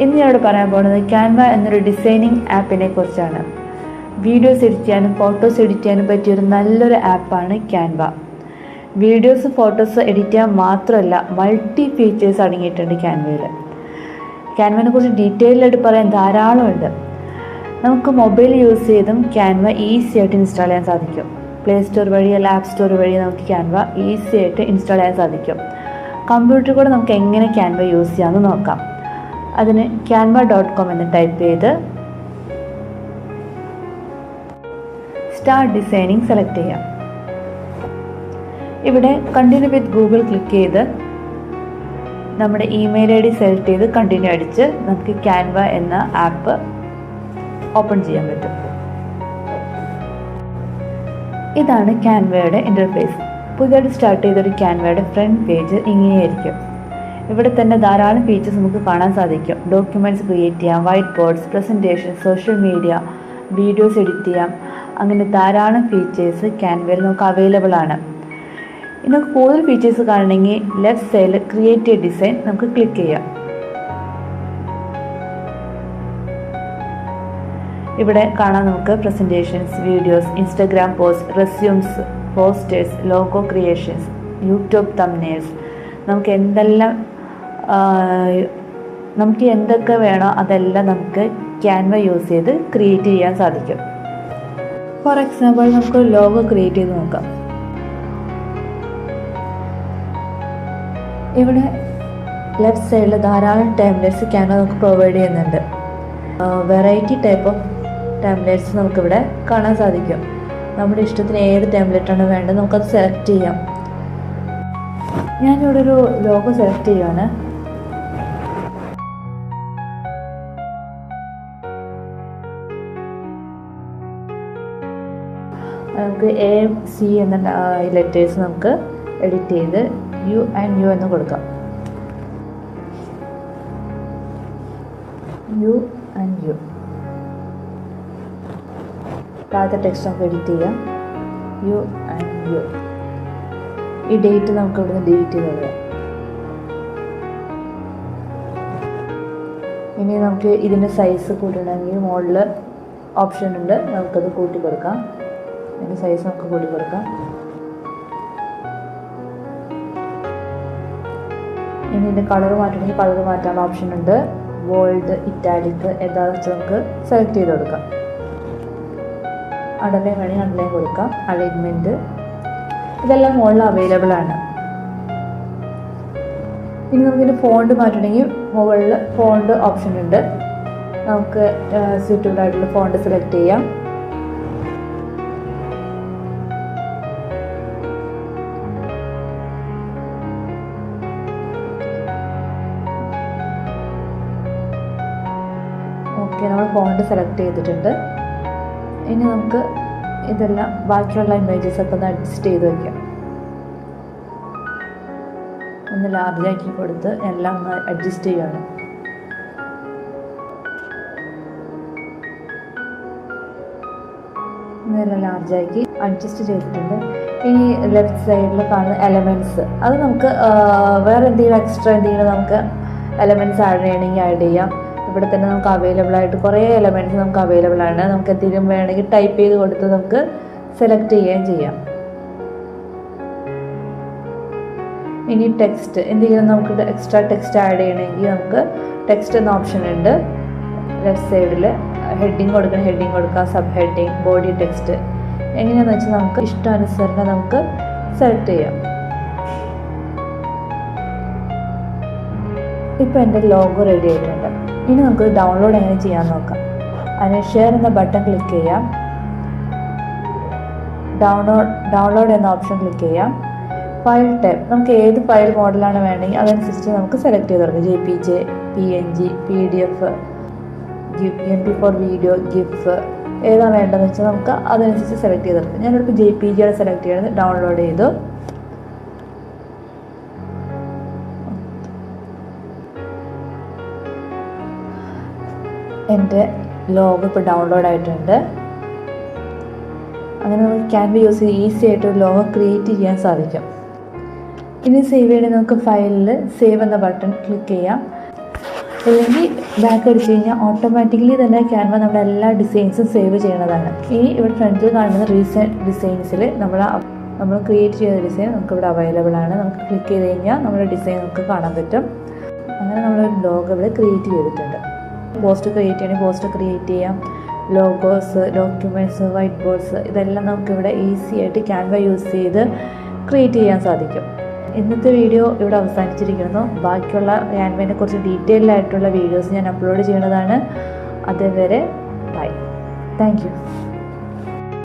ഇന്ന് ഞാനിവിടെ പറയാൻ പോകുന്നത് ക്യാൻവ എന്നൊരു ഡിസൈനിങ് ആപ്പിനെ കുറിച്ചാണ്. വീഡിയോസ് എഡിറ്റ് ചെയ്യാനും ഫോട്ടോസ് എഡിറ്റ് ചെയ്യാനും പറ്റിയൊരു നല്ലൊരു ആപ്പാണ് ക്യാൻവ. വീഡിയോസ് ഫോട്ടോസ് എഡിറ്റ് ചെയ്യാൻ മാത്രമല്ല, മൾട്ടി ഫീച്ചേഴ്സ് അടങ്ങിയിട്ടുണ്ട് ക്യാൻവയിൽ. ക്യാൻവയെ കുറിച്ച് ഡീറ്റെയിൽ ആയിട്ട് പറയാൻ ധാരാളമുണ്ട്. നമുക്ക് മൊബൈൽ യൂസ് ചെയ്തും ക്യാൻവ ഈസി ആയിട്ട് ഇൻസ്റ്റാൾ ചെയ്യാൻ സാധിക്കും. പ്ലേ സ്റ്റോർ വഴി അല്ല ആപ്പ് സ്റ്റോർ വഴി നമുക്ക് ക്യാൻവ ഈസി ആയിട്ട് ഇൻസ്റ്റാൾ ചെയ്യാൻ സാധിക്കും. കമ്പ്യൂട്ടറിൽ കൂടെ നമുക്ക് എങ്ങനെ ക്യാൻവ യൂസ് ചെയ്യാമെന്ന് നോക്കാം. അതിന് canva.com എന്ന് ടൈപ്പ് ചെയ്ത് സ്റ്റാർട്ട് ഡിസൈനിങ് സെലക്ട് ചെയ്യാം. ഇവിടെ കണ്ടിന്യൂ വിത്ത് ഗൂഗിൾ ക്ലിക്ക് ചെയ്ത് നമ്മുടെ ഇമെയിൽ ID സെലക്ട് ചെയ്ത് കണ്ടിന്യൂ അടിച്ച് നമുക്ക് ക്യാൻവ എന്ന ആപ്പ് ഓപ്പൺ ചെയ്യാൻ പറ്റും. ഇതാണ് ക്യാൻവയുടെ ഇൻ്റർഫേസ്. പുതിയതായിട്ട് സ്റ്റാർട്ട് ചെയ്തൊരു ക്യാൻവയുടെ ഫ്രണ്ട് പേജ് ഇങ്ങനെയായിരിക്കും. ഇവിടെ തന്നെ ധാരാളം ഫീച്ചേഴ്സ് നമുക്ക് കാണാൻ സാധിക്കും. ഡോക്യുമെൻറ്റ്സ് ക്രിയേറ്റ് ചെയ്യാം, white boards, presentation, social media, videos edit ചെയ്യാം. അങ്ങനെ ധാരാളം ഫീച്ചേഴ്സ് ക്യാൻവയിൽ നമുക്ക് അവൈലബിൾ ആണ്. ഇനി നമുക്ക് കൂടുതൽ ഫീച്ചേഴ്സ് കാണണമെങ്കിൽ ലെഫ്റ്റ് സൈഡിൽ ക്രിയേറ്റ് എ ഡിസൈൻ നമുക്ക് ക്ലിക്ക് ചെയ്യാം. ഇവിടെ കാണാൻ നമുക്ക് presentations, videos, Instagram post, resumes, posters, logo creations, YouTube thumbnails, നമുക്ക് എന്തൊക്കെ വേണോ അതെല്ലാം നമുക്ക് ക്യാൻവ യൂസ് ചെയ്ത് ക്രിയേറ്റ് ചെയ്യാൻ സാധിക്കും. ഫോർ എക്സാമ്പിൾ നമുക്ക് ലോഗോ ക്രിയേറ്റ് ചെയ്ത് നോക്കാം. ഇവിടെ ലെഫ്റ്റ് സൈഡിൽ ധാരാളം ടെംപ്ലേറ്റ്സ് ക്യാൻവ നമുക്ക് പ്രൊവൈഡ് ചെയ്യുന്നുണ്ട്. വെറൈറ്റി ടൈപ്പ് ഓഫ് ടെംപ്ലേറ്റ്സ് നമുക്കിവിടെ കാണാൻ സാധിക്കും. നമ്മുടെ ഇഷ്ടത്തിന് ഏത് ടെംപ്ലേറ്റാണ് വേണ്ടത് നമുക്കത് സെലക്ട് ചെയ്യാം. ഞാനിവിടെ ഒരു ലോഗോ സെലക്ട് ചെയ്യുകയാണ്. നമുക്ക് AMC എന്ന ലെറ്റേഴ്സ് നമുക്ക് എഡിറ്റ് ചെയ്ത് U and U എന്ന് കൊടുക്കാം. U and U. താഴത്തെ ടെക്സ്റ്റ് നമുക്ക് എഡിറ്റ് ചെയ്യാം. U and U. ഈ ഡേറ്റ് നമുക്ക് ഇവിടുന്ന് ഡിലീറ്റ് ചെയ്ത് കളയാം. ഇനി നമുക്ക് ഇതിൻ്റെ സൈസ് കൂട്ടണമെങ്കിൽ മുകളിൽ ഓപ്ഷൻ ഉണ്ട്, നമുക്കത് കൂട്ടി കൊടുക്കാം. ഇതിൻ്റെ സൈസ് നമുക്ക് കൂട്ടി കൊടുക്കാം. ഇനി ഇതിൻ്റെ കളർ മാറ്റണമെങ്കിൽ കളർ മാറ്റാനുള്ള ഓപ്ഷൻ ഉണ്ട്. ബോൾഡ്, ഇറ്റാലിക് എന്താണെന്ന് വെച്ചാൽ നമുക്ക് സെലക്ട് ചെയ്ത് കൊടുക്കാം. അണ്ടർലൈൻ വേണമെങ്കിൽ അണ്ടർലൈൻ കൊടുക്കാം. അലൈൻമെൻറ്റ് ഇതെല്ലാം മുകളിൽ അവൈലബിൾ ആണ്. ഇനി നമുക്കിതിൻ്റെ ഫോണ്ട് മാറ്റണമെങ്കിൽ മുകളിൽ ഫോണ്ട് ഓപ്ഷൻ ഉണ്ട്. നമുക്ക് സ്യൂട്ടബിൾ ആയിട്ടുള്ള ഫോണ്ട് സെലക്ട് ചെയ്യാം. ഓക്കെ, നമ്മൾ ഫോണ്ട് സെലക്ട് ചെയ്തിട്ടുണ്ട്. ഇനി നമുക്ക് ഇതെല്ലാം ബാക്കിയുള്ള ഇമേജസ് ഒക്കെ ഒന്ന് അഡ്ജസ്റ്റ് ചെയ്ത് വയ്ക്കാം. ഒന്ന് ലാർജാക്കി കൊടുത്ത് എല്ലാം ഒന്ന് അഡ്ജസ്റ്റ് ചെയ്യുകയാണ്. ഇതെല്ലാം ലാർജാക്കി അഡ്ജസ്റ്റ് ചെയ്തിട്ടുണ്ട്. ഇനി ലെഫ്റ്റ് സൈഡിൽ കാണുന്ന എലമെൻറ്റ്സ്, അത് നമുക്ക് വേറെ എന്തെങ്കിലും എക്സ്ട്രാ എന്തെങ്കിലും നമുക്ക് എലമെൻറ്റ്സ് ആഡ് ചെയ്യണമെങ്കിൽ ആഡ് ചെയ്യാം. ഇവിടെ തന്നെ നമുക്ക് അവൈലബിൾ ആയിട്ട് കുറേ എലമെൻറ്റ്സ് നമുക്ക് അവൈലബിൾ ആണ്. നമുക്ക് എന്തെങ്കിലും വേണമെങ്കിൽ ടൈപ്പ് ചെയ്ത് കൊടുത്ത് നമുക്ക് സെലക്ട് ചെയ്യുകയും ചെയ്യാം. ഇനി ടെക്സ്റ്റ് എന്തെങ്കിലും നമുക്ക് എക്സ്ട്രാ ടെക്സ്റ്റ് ആഡ് ചെയ്യണമെങ്കിൽ നമുക്ക് ടെക്സ്റ്റ് എന്ന ഓപ്ഷൻ ഉണ്ട്. ലെഫ്റ്റ് സൈഡിൽ ഹെഡിങ് കൊടുക്കണം, ഹെഡിങ് കൊടുക്കാം, സബ് ഹെഡിങ്, ബോഡി ടെക്സ്റ്റ് എങ്ങനെയാണെന്ന് വെച്ചാൽ നമുക്ക് ഇഷ്ടാനുസരണം നമുക്ക് സെലക്ട് ചെയ്യാം. ഇപ്പോൾ എൻ്റെ ലോഗോ റെഡി ആയിട്ടുണ്ട്. ഇനി നമുക്ക് ഡൗൺലോഡ് എങ്ങനെ ചെയ്യാൻ നോക്കാം. അതിന് ഷെയർ എന്ന ബട്ടൺ ക്ലിക്ക് ചെയ്യാം. ഡൗൺലോഡ് എന്ന ഓപ്ഷൻ ക്ലിക്ക് ചെയ്യാം. ഫയൽ ടൈപ്പ് നമുക്ക് ഏത് ഫയൽ മോഡലാണ് വേണമെങ്കിൽ അതനുസരിച്ച് നമുക്ക് സെലക്ട് ചെയ്ത് കൊടുക്കാം. JPG, PNG, PDF, MP4 video, GIF ഏതാണ് വേണ്ടതെന്ന് വെച്ചാൽ നമുക്ക് അതനുസരിച്ച് സെലക്ട് ചെയ്ത് കൊടുക്കാം. ഞാനിപ്പോൾ JPG ആണ് സെലക്ട് ചെയ്യുന്നത്. ഡൗൺലോഡ് ചെയ്തു. എൻ്റെ ലോഗോ ഇപ്പോൾ ഡൗൺലോഡ് ആയിട്ടുണ്ട്. അങ്ങനെ നമുക്ക് ക്യാൻവ യൂസ് ചെയ്ത് ഈസി ആയിട്ട് ഒരു ലോഗോ ക്രിയേറ്റ് ചെയ്യാൻ സാധിക്കും. ഇനി സേവ് ചെയ്യണമെങ്കിൽ നമുക്ക് ഫയലിൽ സേവ് എന്ന ബട്ടൺ ക്ലിക്ക് ചെയ്യാം. അല്ലെങ്കിൽ ബാക്ക് അടിച്ച് കഴിഞ്ഞാൽ ഓട്ടോമാറ്റിക്കലി തന്നെ ക്യാൻവ നമ്മുടെ എല്ലാ ഡിസൈൻസും സേവ് ചെയ്യുന്നതാണ്. ഈ ഇവിടെ ഫ്രണ്ടിൽ കാണുന്ന ഡിസൈൻസിൽ നമ്മൾ ക്രിയേറ്റ് ചെയ്ത ഡിസൈൻ നമുക്കിവിടെ അവൈലബിൾ ആണ്. നമുക്ക് ക്ലിക്ക് ചെയ്ത് കഴിഞ്ഞാൽ നമ്മുടെ ഡിസൈൻ നമുക്ക് കാണാൻ പറ്റും. അങ്ങനെ നമ്മളൊരു ലോഗോ ഇവിടെ ക്രിയേറ്റ് ചെയ്തിട്ടുണ്ട്. പോസ്റ്റർ ക്രിയേറ്റ് ചെയ്യണമെങ്കിൽ പോസ്റ്റർ ക്രിയേറ്റ് ചെയ്യാം. ലോഗോസ്, ഡോക്യുമെൻറ്റ്സ്, വൈറ്റ് ബോർഡ്സ് ഇതെല്ലാം നമുക്കിവിടെ ഈസി ആയിട്ട് ക്യാൻവ യൂസ് ചെയ്ത് ക്രിയേറ്റ് ചെയ്യാൻ സാധിക്കും. ഇന്നത്തെ വീഡിയോ ഇവിടെ അവസാനിച്ചിരിക്കുന്നു. ബാക്കിയുള്ള ക്യാൻവയെ കുറിച്ച് ഡീറ്റെയിൽഡ് ആയിട്ടുള്ള വീഡിയോസ് ഞാൻ അപ്ലോഡ് ചെയ്യുന്നതാണ്. അതുവരെ ബൈ. Thank you.